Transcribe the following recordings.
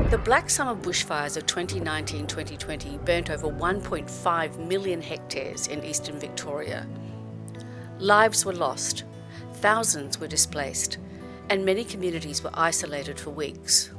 The Black Summer Bushfires of 2019-2020 burnt over 1.5 million hectares in eastern Victoria. Lives were lost, thousands were displaced, and many communities were isolated for weeks.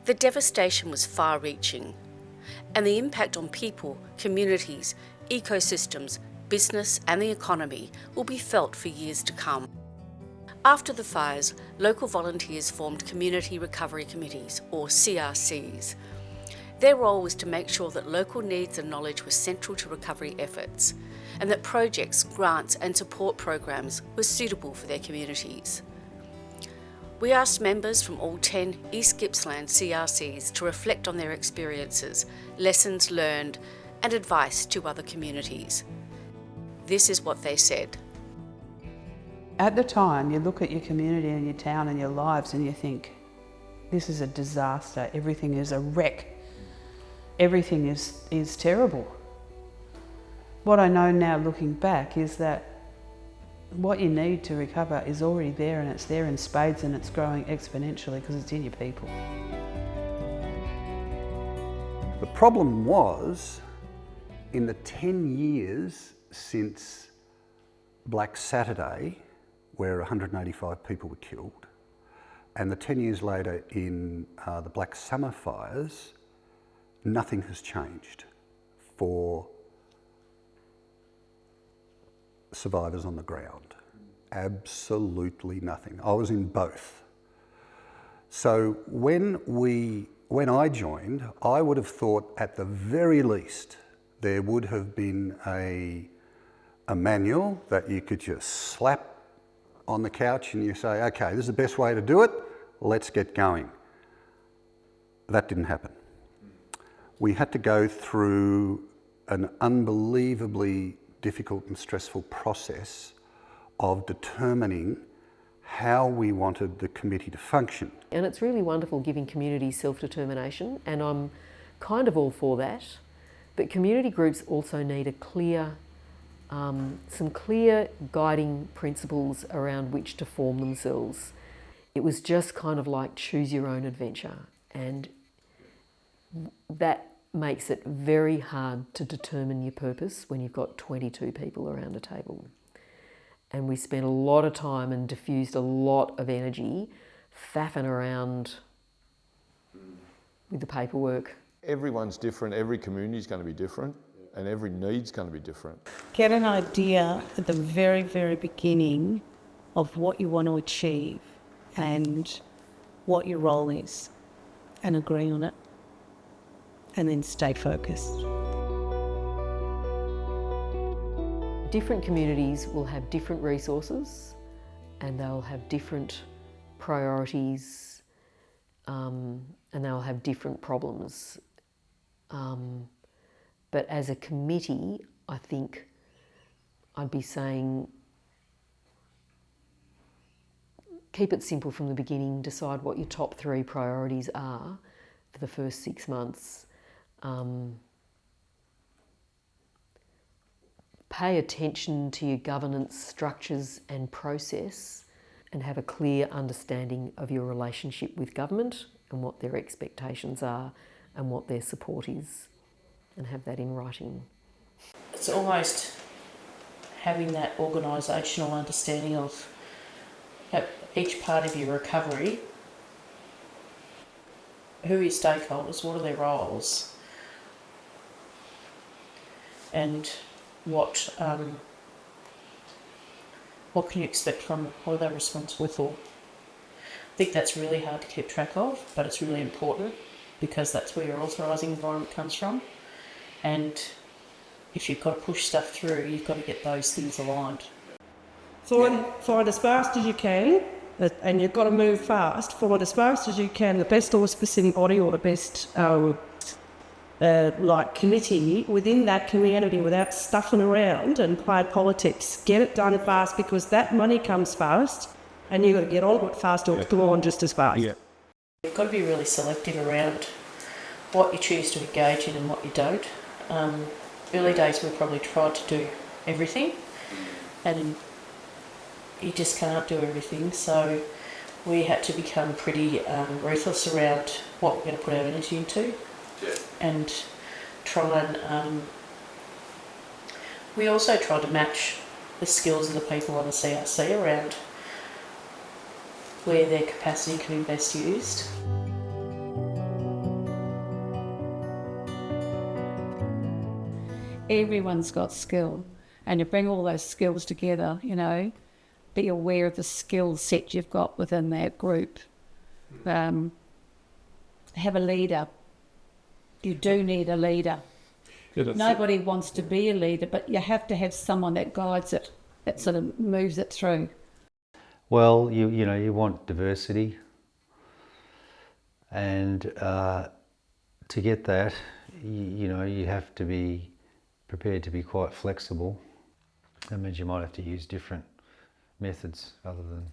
The devastation was far-reaching, and the impact on people, communities, ecosystems, business and the economy will be felt for years to come. After the fires, local volunteers formed Community Recovery Committees, or CRCs. Their role was to make sure that local needs and knowledge were central to recovery efforts, and that projects, grants and support programs were suitable for their communities. We asked members from all 10 East Gippsland CRCs to reflect on their experiences, lessons learned and advice to other communities. This is what they said. At the time, you look at your community and your town and your lives and you think, this is a disaster, everything is a wreck, everything is terrible. What I know now looking back is that what you need to recover is already there, and it's there in spades, and it's growing exponentially because it's in your people. The problem was, in the 10 years since Black Saturday, where 185 people were killed, and the 10 years later in the Black Summer fires, nothing has changed for survivors on the ground. Absolutely nothing. I was in both. So when I joined, I would have thought at the very least there would have been a manual that you could just slap on the couch and you say, okay, this is the best way to do it, let's get going. That didn't happen. We had to go through an unbelievably difficult and stressful process of determining how we wanted the committee to function. And it's really wonderful giving communities self-determination, and I'm kind of all for that, but community groups also need a some clear guiding principles around which to form themselves. It was just kind of like choose your own adventure, and that makes it very hard to determine your purpose when you've got 22 people around a table. And we spent a lot of time and diffused a lot of energy faffing around with the paperwork. Everyone's different, every community's going to be different, and every need's going to be different. Get an idea at the very, very beginning of what you want to achieve and what your role is, and agree on it, and then stay focused. Different communities will have different resources, and they'll have different priorities, and they'll have different problems. But as a committee, I think I'd be saying keep it simple from the beginning, decide what your top 3 priorities are for the first 6 months. Pay attention to your governance structures and process, and have a clear understanding of your relationship with government and what their expectations are and what their support is, and have that in writing. It's almost having that organisational understanding of each part of your recovery. Who are your stakeholders? What are their roles? And what can you expect from them? What are they responsible for? I think that's really hard to keep track of, but it's really important because that's where your authorising environment comes from. And if you've got to push stuff through, you've got to get those things aligned. Find as fast as you can, and you've got to move fast. Find as fast as you can the best auspicing body or the best committee within that community without stuffing around and playing politics. Get it done fast, because that money comes fast, and you've got to get on it fast or it's go on just as fast. You've got to be really selective around what you choose to engage in and what you don't. Early days we probably tried to do everything, and you just can't do everything. So we had to become pretty ruthless around what we're going to put our energy into, and try and we also tried to match the skills of the people on the CRC around where their capacity can be best used. Everyone's got skill, and you bring all those skills together, you know, be aware of the skill set you've got within that group. Have a leader. You do need a leader. Nobody wants to be a leader, but you have to have someone that guides it, that sort of moves it through. Well, you want diversity, and to get that, you have to be prepared to be quite flexible. That means you might have to use different methods other than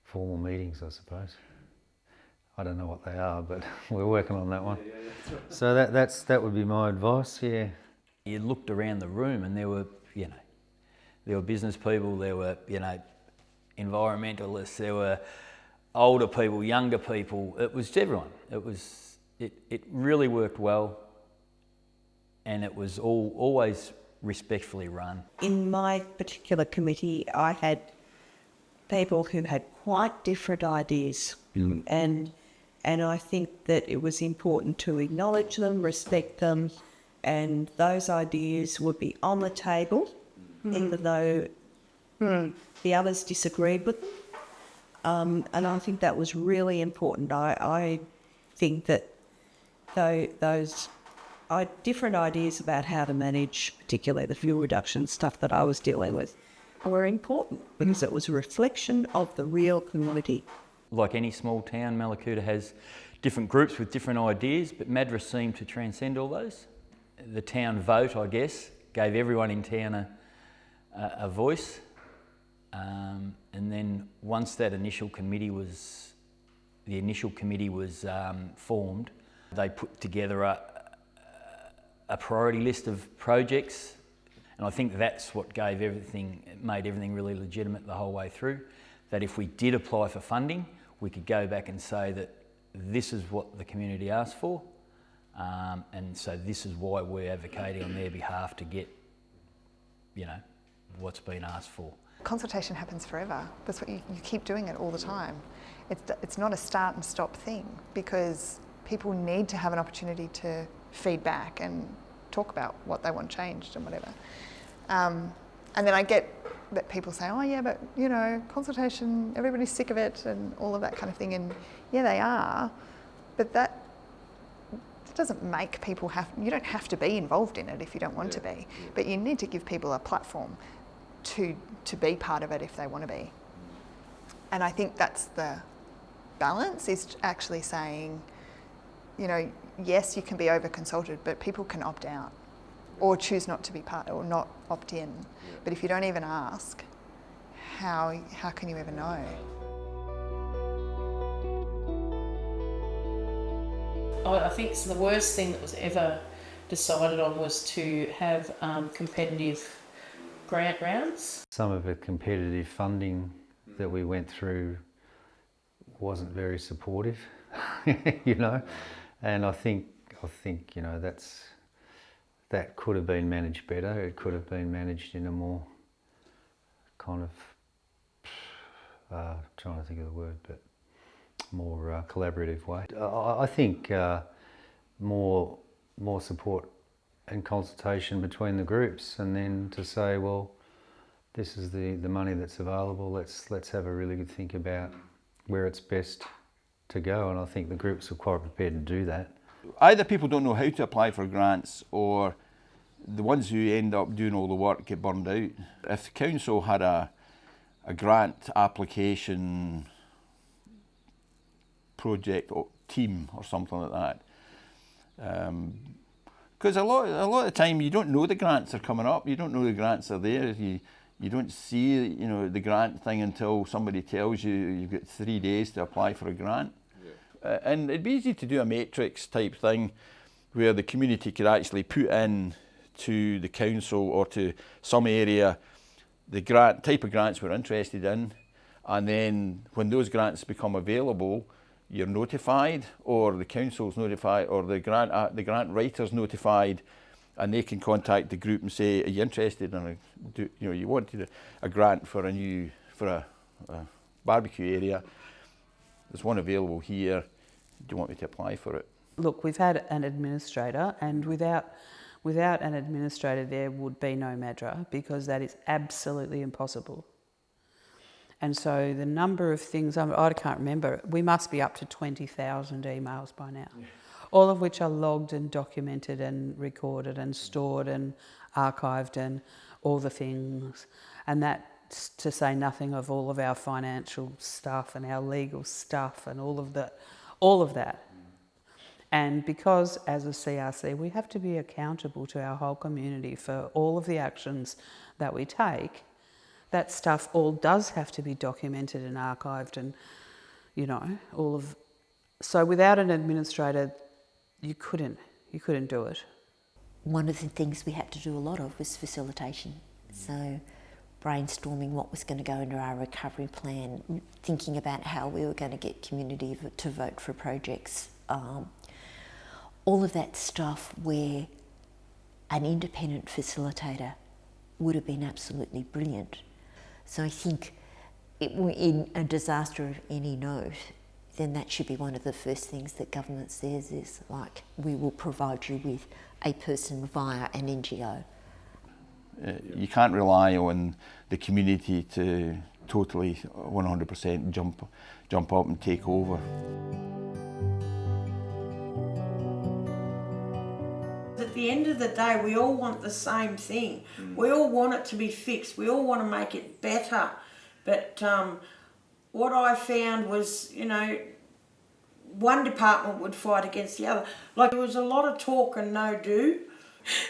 formal meetings, I suppose. I don't know what they are, but we're working on that one. So that would be my advice. Yeah. You looked around the room, and there were business people, there were environmentalists, there were older people, younger people. It was everyone. It really worked well, and it was always respectfully run. In my particular committee, I had people who had quite different ideas, and I think that it was important to acknowledge them, respect them, and those ideas would be on the table, even though the others disagreed with them. And I think that was really important. I think that those different ideas about how to manage, particularly the fuel reduction stuff that I was dealing with, were important because it was a reflection of the real community. Like any small town, Mallacoota has different groups with different ideas, but Madras seemed to transcend all those. The town vote, I guess, gave everyone in town a voice, and then once that initial committee was formed, they put together a priority list of projects, and I think that's what made everything really legitimate the whole way through. That if we did apply for funding, we could go back and say that this is what the community asked for, and so this is why we're advocating on their behalf to get, what's been asked for. Consultation happens forever. That's what you keep doing it all the time. It's not a start and stop thing, because people need to have an opportunity to feed back and talk about what they want changed and whatever. And then I get that people say, oh yeah, but consultation, everybody's sick of it and all of that kind of thing. And yeah, they are, but that doesn't make people you don't have to be involved in it if you don't want to be, but you need to give people a platform to be part of it if they want to be. And I think that's the balance, is actually saying, yes, you can be over-consulted, but people can opt out or choose not to be part or not opt in. But if you don't even ask, how can you ever know? I think the worst thing that was ever decided on was to have competitive grant rounds. Some of the competitive funding that we went through wasn't very supportive, and I think that could have been managed better. It could have been managed in a more kind of, trying to think of the word, but more collaborative way. I think more support and consultation between the groups, and then to say, well, this is the money that's available. Let's have a really good think about where it's best to go, and I think the groups are quite prepared to do that. Either people don't know how to apply for grants, or the ones who end up doing all the work get burned out. If the council had a grant application project or team or something like that, because a lot of the time you don't know the grants are coming up, you don't know the grants are there. You don't see the grant thing until somebody tells you you've got 3 days to apply for a grant. And it'd be easy to do a matrix type thing where the community could actually put in to the council or to some area the type of grants we're interested in, and then when those grants become available, you're notified, or the council's notified, or the grant writer's notified, and they can contact the group and say, are you interested in you wanted a grant for a barbecue area, there's one available here, do you want me to apply for it? Look, we've had an administrator, and without an administrator there would be no MADRA, because that is absolutely impossible. And so the number of things, I can't remember, we must be up to 20,000 emails by now, all of which are logged and documented and recorded and stored and archived and all the things. And that's to say nothing of all of our financial stuff and our legal stuff and all of that. And because as a CRC we have to be accountable to our whole community for all of the actions that we take, that stuff all does have to be documented and archived, and so without an administrator you couldn't do it. One of the things we had to do a lot of was facilitation. So brainstorming what was going to go into our recovery plan, thinking about how we were going to get community to vote for projects, all of that stuff where an independent facilitator would have been absolutely brilliant. So I think in a disaster of any note, then that should be one of the first things that government says is, like, we will provide you with a person via an NGO. You can't rely on the community to totally 100% jump up and take over. At the end of the day, we all want the same thing. We all want it to be fixed. We all want to make it better. But what I found was, one department would fight against the other. Like, there was a lot of talk and no do.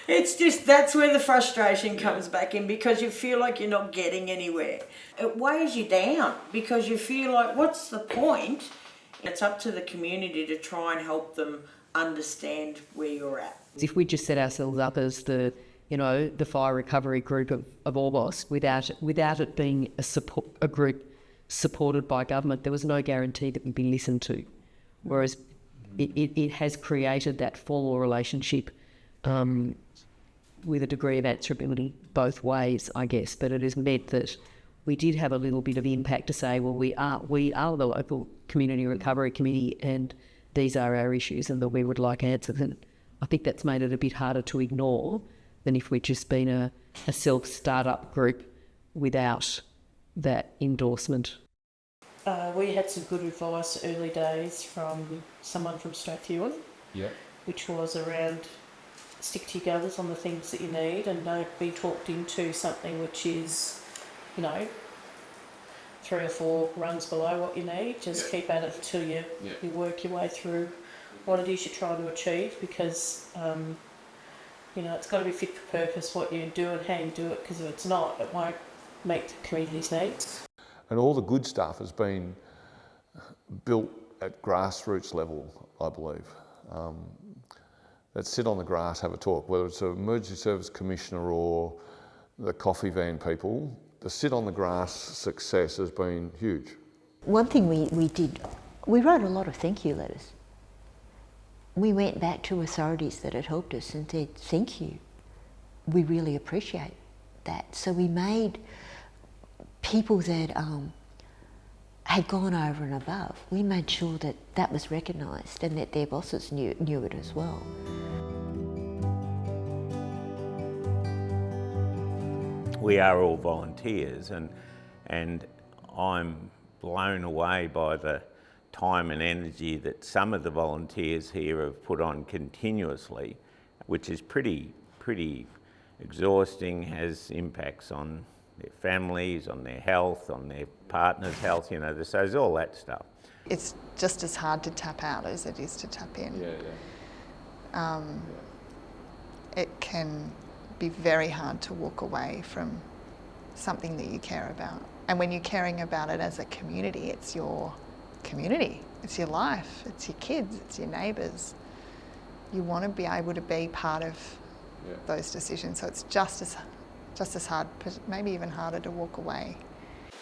It's just, that's where the frustration comes back in, because you feel like you're not getting anywhere. It weighs you down because you feel like, what's the point? It's up to the community to try and help them understand where you're at. If we just set ourselves up as the fire recovery group of Orbost, without it being a group supported by government, there was no guarantee that we'd be listened to. Whereas it has created that formal relationship with a degree of answerability both ways, I guess. But it has meant that we did have a little bit of impact to say, well, we are the local community recovery committee, and these are our issues, and that we would like answers. And I think that's made it a bit harder to ignore than if we'd just been a self-start-up group without that endorsement. We had some good advice early days from someone from Strathhuon, which was around stick to your guns on the things that you need, and don't be talked into something which is, 3 or 4 rungs below what you need. Just keep at it until you work your way through what it is you're trying to achieve, because it's got to be fit for purpose what you do and how you do it, because if it's not, it won't meet the community's needs. And all the good stuff has been built at grassroots level, I believe. That sit on the grass, have a talk, whether it's an emergency service commissioner or the coffee van people, the sit on the grass success has been huge. One thing we did, we wrote a lot of thank you letters. We went back to authorities that had helped us and said, thank you. We really appreciate that. So we made people that had gone over and above, we made sure that that was recognised and that their bosses knew it as well. We are all volunteers, and I'm blown away by the time and energy that some of the volunteers here have put on continuously, which is pretty exhausting, has impacts on their families, on their health, on their partner's health, so there's all that stuff. It's just as hard to tap out as it is to tap in. It can be very hard to walk away from something that you care about. And when you're caring about it as a community, it's your community, it's your life, it's your kids, it's your neighbours. You want to be able to be part of those decisions, so it's just as hard, maybe even harder to walk away.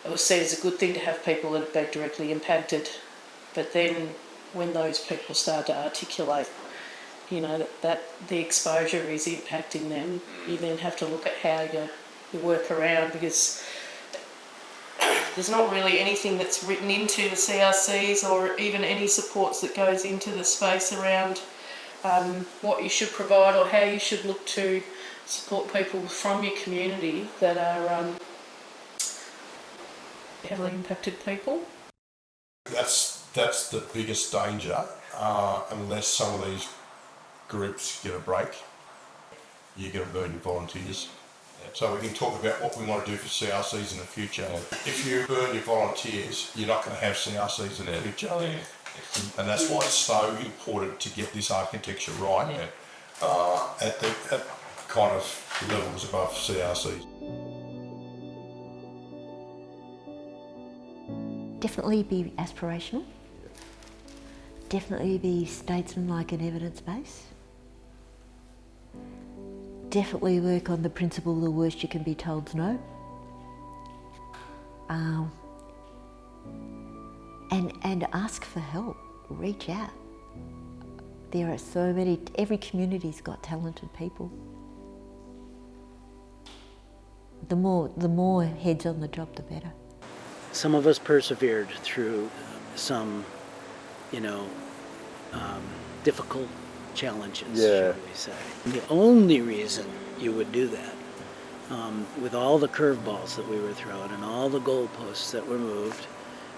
it was seen as a good thing to have people that had been directly impacted. But then when those people start to articulate, you know, that the exposure is impacting them, you then have to look at how you work around, because there's not really anything that's written into the CRCs or even any supports that goes into the space around what you should provide or how you should look to support people from your community that are heavily impacted people. That's the biggest danger, unless some of these groups get a break. You're going to burn your volunteers. So we can talk about what we want to do for CRCs in the future. If you burn your volunteers, you're not going to have CRCs in the future. And that's why it's so important to get this architecture right at kind of levels above CRCs. Definitely be aspirational. Definitely be statesmanlike and evidence-based. Definitely work on the principle the worst you can be told's no. And ask for help, reach out. There are so many, every community's got talented people. The more heads on the job, the better. Some of us persevered through some, difficult challenges, shall we say. The only reason you would do that, with all the curveballs that we were thrown and all the goalposts that were moved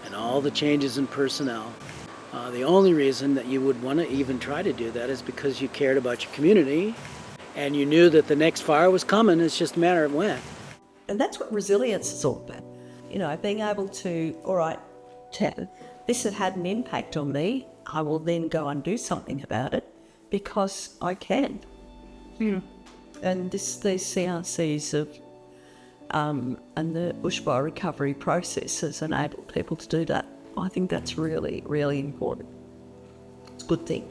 and all the changes in personnel, the only reason that you would want to even try to do that is because you cared about your community and you knew that the next fire was coming. It's just a matter of when. And that's what resilience is all about. Being able to, all right, this had had an impact on me. I will then go and do something about it because I can. And these CRCs and the bushfire recovery process has enabled people to do that. I think that's really, really important. It's a good thing.